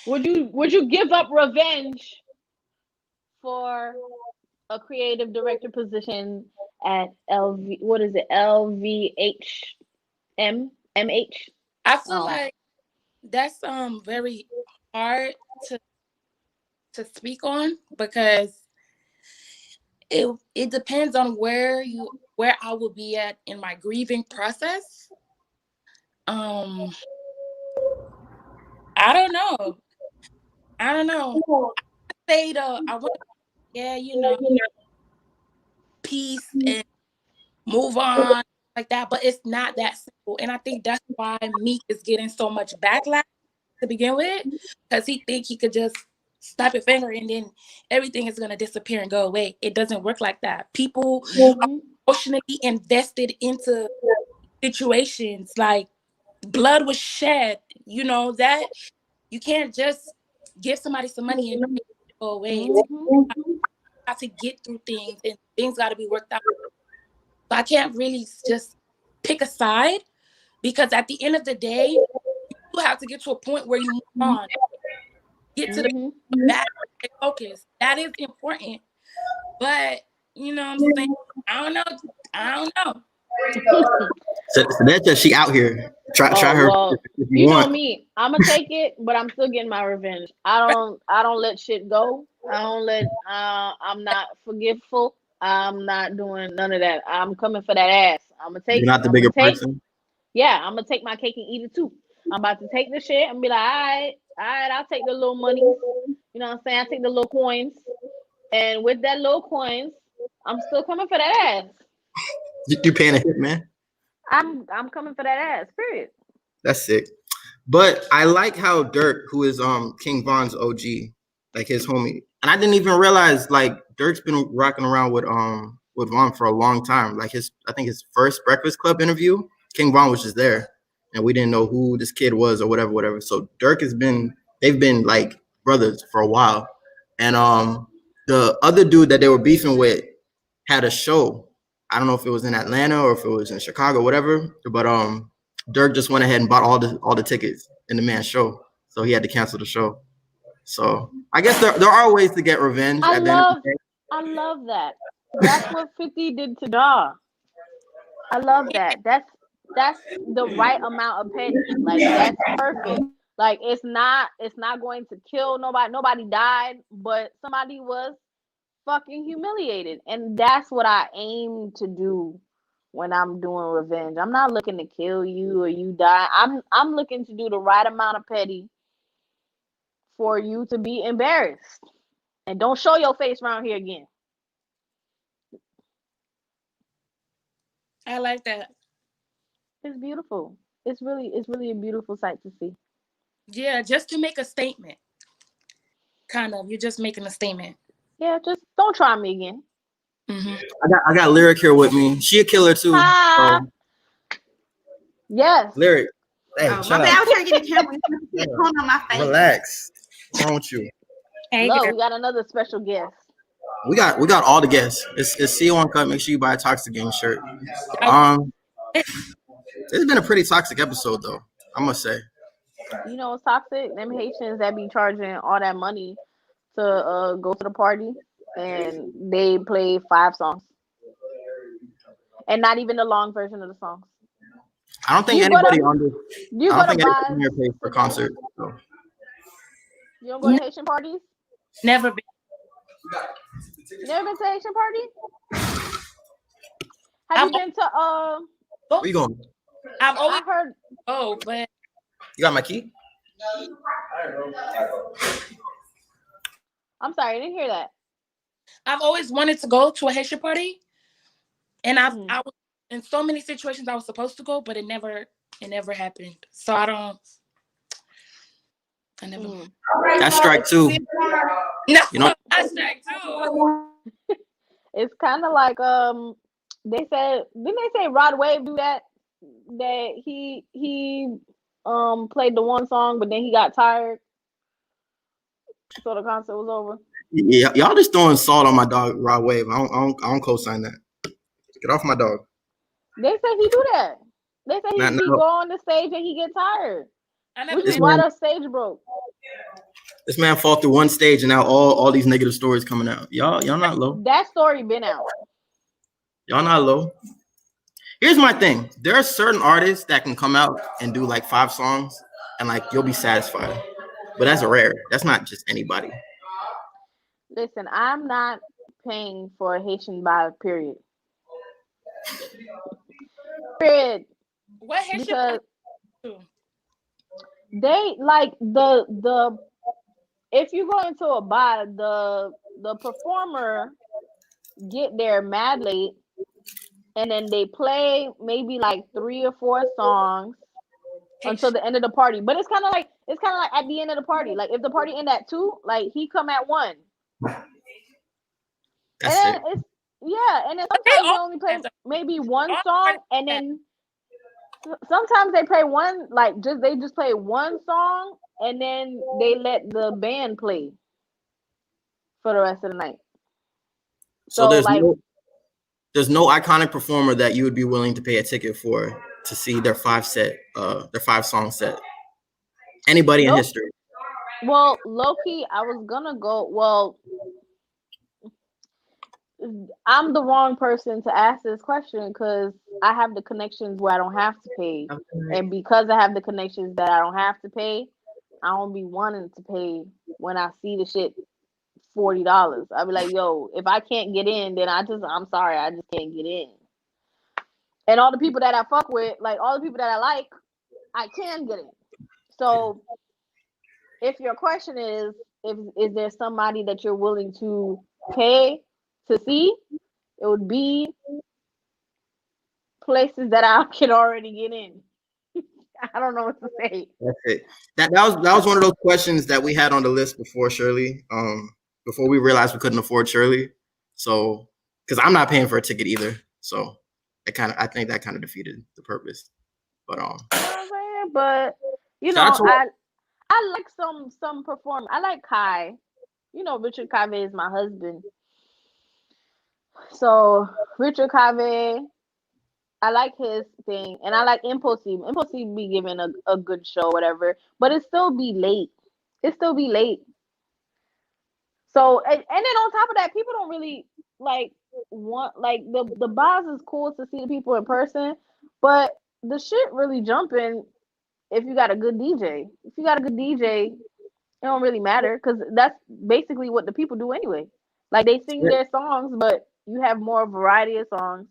Would you give up revenge for a creative director position at LV? What is it? LVHM? MH? I feel like that's very hard to speak on because it depends on where I will be at in my grieving process. I don't know. I want peace and move on like that, but it's not that simple. And I think that's why Meek is getting so much backlash to begin with, because he think he could just snap your finger and then everything is gonna disappear and go away. It doesn't work like that. People are emotionally invested into situations, like blood was shed, that you can't just give somebody some money and make it go away. You have to get through things and things got to be worked out. So I can't really just pick a side, because at the end of the day, you have to get to a point where you move on, get to the back, focus. That is important. But you know what I'm saying? I don't know. So that's just she out here. Try her. Well, you know me. I'm gonna take it, but I'm still getting my revenge. I don't let shit go. I'm not forgetful. I'm not doing none of that. I'm coming for that ass. I'm gonna take. You're not the bigger person. Yeah, I'm gonna take my cake and eat it too. I'm about to take the shit and be like, all right, I'll take the little money. You know what I'm saying? I take the little coins. And with that low coins, I'm still coming for that ass. You paying a hit, man? I'm coming for that ass. Period. That's sick. But I like how Dirk, who is King Von's OG, like his homie, and I didn't even realize like Dirk's been rocking around with Von for a long time. Like I think his first Breakfast Club interview, King Von was just there, and we didn't know who this kid was or whatever. So Dirk they've been like brothers for a while, and the other dude that they were beefing with had a show. I don't know if it was in Atlanta or if it was in Chicago, whatever. But Dirk just went ahead and bought all the tickets in the man's show, so he had to cancel the show. So I guess there are ways to get revenge. I At the end of the day. love that. That's what 50 did to Daw. I love that. That's the right amount of petty. Like that's perfect. Like it's not going to kill nobody. Nobody died, but somebody was fucking humiliated. And that's what I aim to do when I'm doing revenge. I'm not looking to kill you or you die. I'm looking to do the right amount of petty for you to be embarrassed. And don't show your face around here again. I like that. It's beautiful. It's really a beautiful sight to see. Yeah, just to make a statement. Kind of. You're just making a statement. Yeah, just don't try me again. Mm-hmm. I got Lyric here with me. She a killer too. Ah, yes. Lyric, hey, Oh, shut my bad. up. I was trying to get the camera. It's going on my face. Relax. What's wrong with you? Hey, Look, girl. we got another special guest. We got all the guests. It's CO Uncut. Make sure you buy a Toxic Gang shirt. It's been a pretty toxic episode though, I must say. You know what's toxic? Them Haitians that be charging all that money to go to the party, and they play 5 songs, and not even the long version of the songs. I don't think You anybody gotta- on this. You I don't go to think buy. anybody here pays for concerts. So. You don't go to Haitian parties? Never been. You never been to Haitian party? Have you been to Where you going? I've always I heard but You got my key? I'm sorry, I didn't hear that. I've always wanted to go to a Haitian party, and I Mhm. was in so many situations I was supposed to go, but it never happened. So I never. Mm. That's strike two. No, You know- that's strike two. It's kind of like they said, didn't they say Rod Wave do that? That he played the one song, but then he got tired, so the concert was over. Yeah, y'all just throwing salt on my dog Rod Wave. I don't co-sign that. Get off my dog. They say he do that. They say Nah, he no. go on the stage and he get tired, I never which is been. why the stage broke. This man fought through one stage and now all these negative stories coming out. Y'all not low. That story been out. Y'all not low. Here's my thing. There are certain artists that can come out and do like 5 songs and like you'll be satisfied. But that's rare. That's not just anybody. Listen, I'm not paying for a Haitian vibe, period. Period. What Haitian Because party? they like the if you go into a bar, the performer get there mad late, and then they play maybe like 3 or 4 songs until the end of the party. But it's kind of like at the end of the party. Like if the party end at 2, like he come at 1. That's And it. then and then sometimes they only play maybe 1 song, and then sometimes they play one, like they just play 1 song, and then they let the band play for the rest of the night. So there's like there's no iconic performer that you would be willing to pay a ticket for to see their 5-song set. Anybody in history. Well, low-key, I was gonna go. Well, I'm the wrong person to ask this question because I have the connections where I don't have to pay. And because I have the connections that I don't have to pay, I don't be wanting to pay when I see the shit $40. I'll be like, yo, if I can't get in, then I'm sorry, I just can't get in. And all the people that I fuck with, like all the people that I like, I can get in. So if your question is there somebody that you're willing to pay to see, it would be places that I can already get in. I don't know what to say. That's it. That was one of those questions that we had on the list before Shirley. Before we realized we couldn't afford Shirley. So, because I'm not paying for a ticket either. So, I think that kind of defeated the purpose. But But you shout out know, to I like some perform. I like Kai. You know, Richard Cave is my husband. So Richard Cave, I like his thing, and I like Impulsive. Impulsive be giving a good show, whatever. But it still be late. It still be late. So and then on top of that, people don't really like want like the bars is cool to see the people in person, but the shit really jumping if you got a good DJ. If you got a good DJ, it don't really matter because that's basically what the people do anyway. Like they sing their songs, but you have more variety of songs,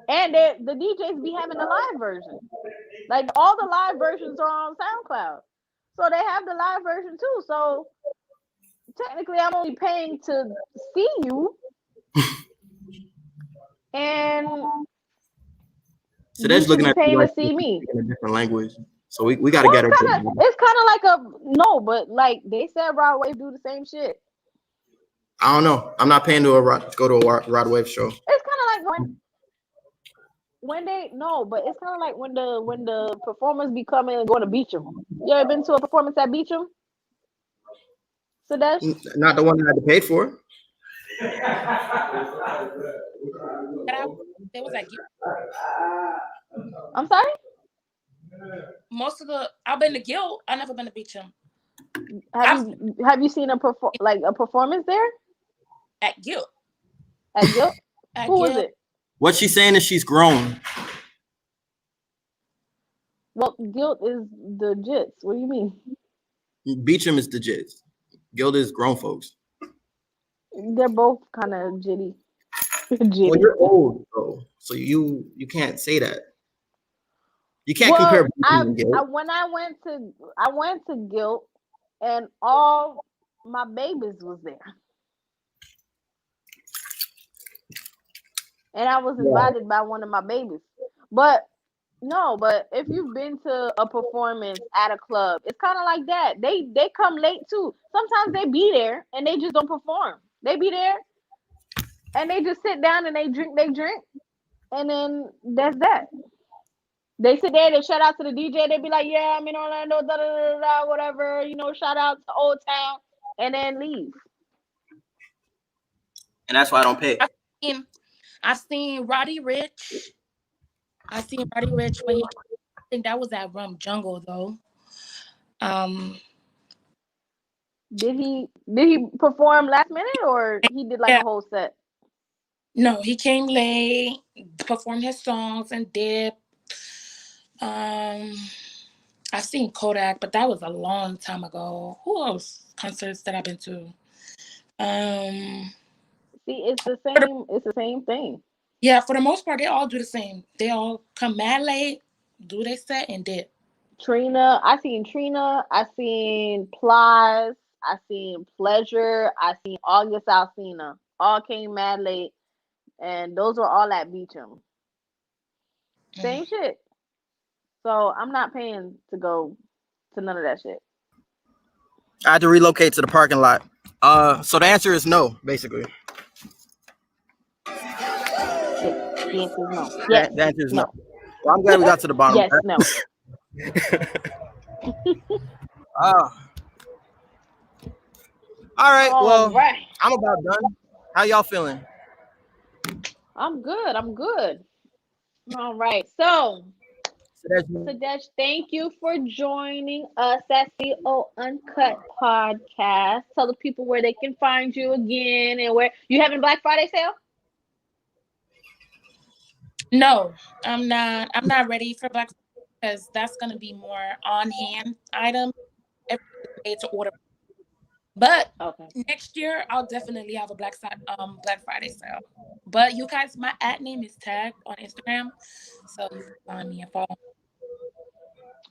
and the DJs be having the live version. Like all the live versions are on SoundCloud, so they have the live version too. So technically, I'm only paying to see you, and so that's you should looking be at you paying like to see me. in a different language. So we got to Well, get her. it's kind of like a no, but like they said, Rod Wave do the same shit. I don't know. I'm not paying to go to a Rod Wave show. It's kind of like when they no, but it's kind of like when the performers be coming and going to Beecham. You ever been to a performance at Beecham? Sadege? Not the one that I had to pay for. There was like I'm sorry. I've been to Guild. I've never been to Beecham. Have you seen a performance there At Guild. at Guild? Who was Guild. it? What she's saying is she's grown. Well, Guild is the jits. What do you mean? Beecham is the jits. Guild is grown folks. They're both kind of jitty. Well, you're old though, so you can't say that. You can't compare Beecham and Guild. When I went to Guild, and all my babies was there, and I was invited by one of my babies. But if you've been to a performance at a club, it's kind of like that. They come late too. Sometimes they be there and they just don't perform. They be there and they just sit down and they drink, and then that's that. They sit there, they shout out to the DJ, they be like, yeah, I'm in Orlando, da da da da, whatever, shout out to Old Town, and then leave. And that's why I don't pay. I've seen Roddy Ricch. I think that was at Rum Jungle though. Did he perform last minute or he did like a whole set? No, he came late, performed his songs and dipped. I've seen Kodak, but that was a long time ago. Who else concerts that I've been to? See, it's the same thing. Yeah, for the most part, they all do the same. They all come mad late, do their set, and dip. I seen Plies, I seen Pleasure, I seen August Alsina. All came mad late, and those were all at Beecham. Same shit. So I'm not paying to go to none of that shit. I had to relocate to the parking lot. So the answer is no, basically. The answer is no. Yes. The answer is no. Well, I'm glad we got to the bottom. Yes, no. All right. Well, right. I'm about done. How y'all feeling? I'm good. All right. So, Sadege, thank you for joining us at CO Uncut podcast. Tell the people where they can find you again and where you having Black Friday sale? No, I'm not. I'm not ready for Black Friday because that's gonna be more on hand item every day to order. But next year I'll definitely have a Black Friday sale. But you guys, my name is tagged on Instagram, so you can find me and follow.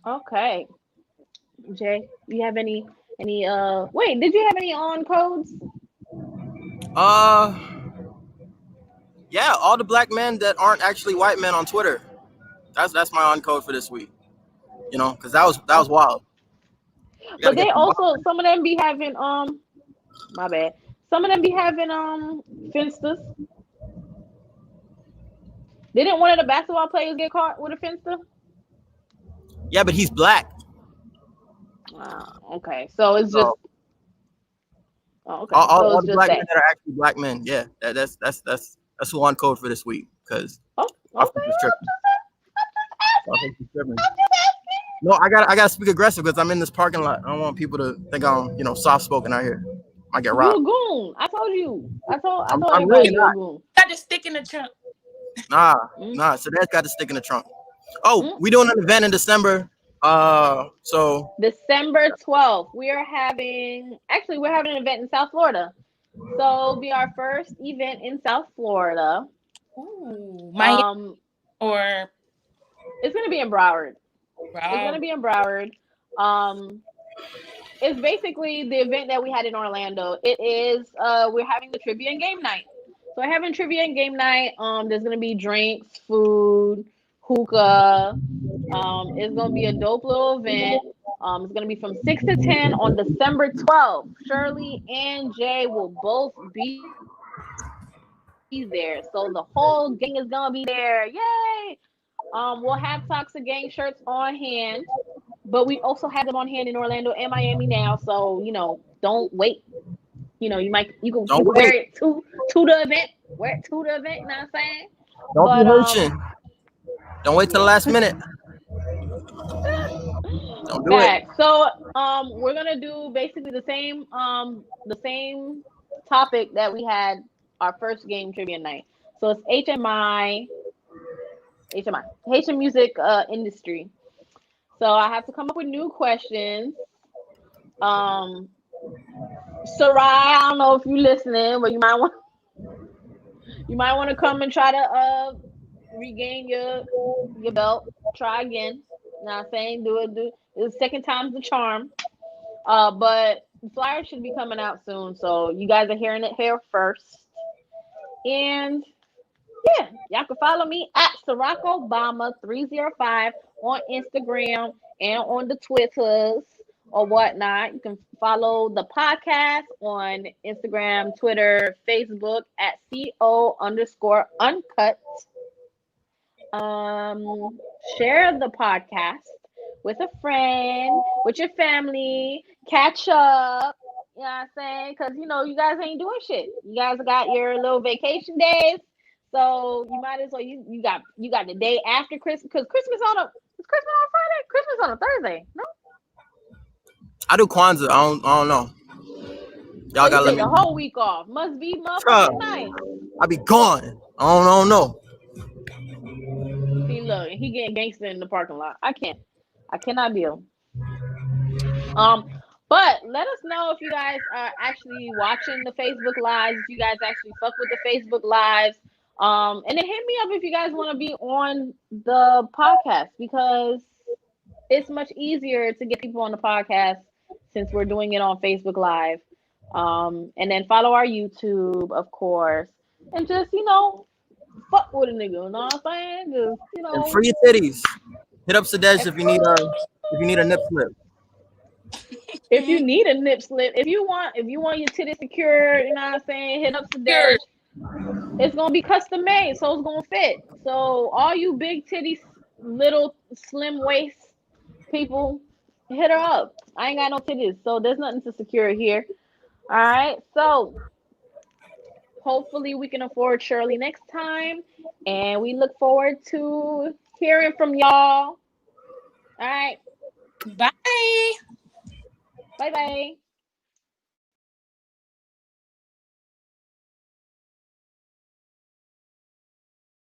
Okay. Jay, you have any wait, did you have any on codes? Uh, yeah, all the black men that aren't actually white men on Twitter. That's my on code for this week. You know, because that was wild. You gotta But they get them also, some of them be having my bad. Some of them be having finsters. Didn't one of the basketball players get caught with a finster? Yeah, but he's black. Okay. So it's just So okay. So all it's the just black men that. that are actually black men. Yeah, that's who on code for this week because Oh, I okay. think he's tripping. I think he's tripping. No, I gotta speak aggressive because I'm in this parking lot. I don't want people to think I'm soft spoken out here. I get You a robbed. goon. I told you. I told I'm everybody really you a not. goon. Got to stick in the trunk. Nah. So that's got to stick in the trunk. Oh, we doing an event in December. So December 12th, we're having an event in South Florida. So it'll be our first event in South Florida. Ooh, Miami or it's gonna be in Broward. It's basically the event that we had in Orlando. It is we're having the trivia and game night. So we're having trivia and game night. There's gonna be drinks, food, hookah. It's gonna be a dope little event. It's gonna be from 6 to 10 on December 12th. Shirley and Jay will both be there. So the whole gang is gonna be there. Yay! We'll have Toxic Gang shirts on hand, but we also have them on hand in Orlando and Miami now. So don't wait. You can wear it to the event. Wear it to the event. You know what I'm saying? don't be hurting. Don't wait till the last minute. Don't do it. So we're gonna do basically the same topic that we had our first game trivia night. So it's Haitian music industry. So I have to come up with new questions. Sarai, I don't know if you're listening, but you might want to come and try to regain your belt. Try again. You know what I'm saying? Do it. The second time's the charm. But the flyer should be coming out soon, so you guys are hearing it here first. And yeah, y'all can follow me at Ciroc Obama 305 on Instagram and on the Twitters or whatnot. You can follow the podcast on Instagram, Twitter, Facebook at CO_uncut. Share the podcast with a friend, with your family, catch up. You know what I'm saying? Because you guys ain't doing shit. You guys got your little vacation days, so you might as well you got the day after Christmas, because Christmas on Friday. Christmas on a Thursday. No, I do Kwanzaa. I don't know. Y'all gotta let me. The whole week off. Must be motherfucking nice. I be gone. I don't know. See, look, he getting gangster in the parking lot. I cannot deal. But let us know if you guys are actually watching the Facebook lives, if you guys actually fuck with the Facebook lives. And then hit me up if you guys want to be on the podcast, because it's much easier to get people on the podcast since we're doing it on Facebook Live. And then follow our YouTube, of course. And just, fuck with a nigga, you know what I'm saying? Just, And free your titties. Hit up Sadege if you need a nip slip. If you need a nip slip, if you want your titties secure, you know what I'm saying, hit up Sadege. It's gonna be custom made, so it's gonna fit. So all you big titties, little slim waist people, hit her up. I ain't got no titties, so there's nothing to secure here. All right, so hopefully we can afford Shirley next time, and we look forward to hearing from y'all. All right, Bye. bye.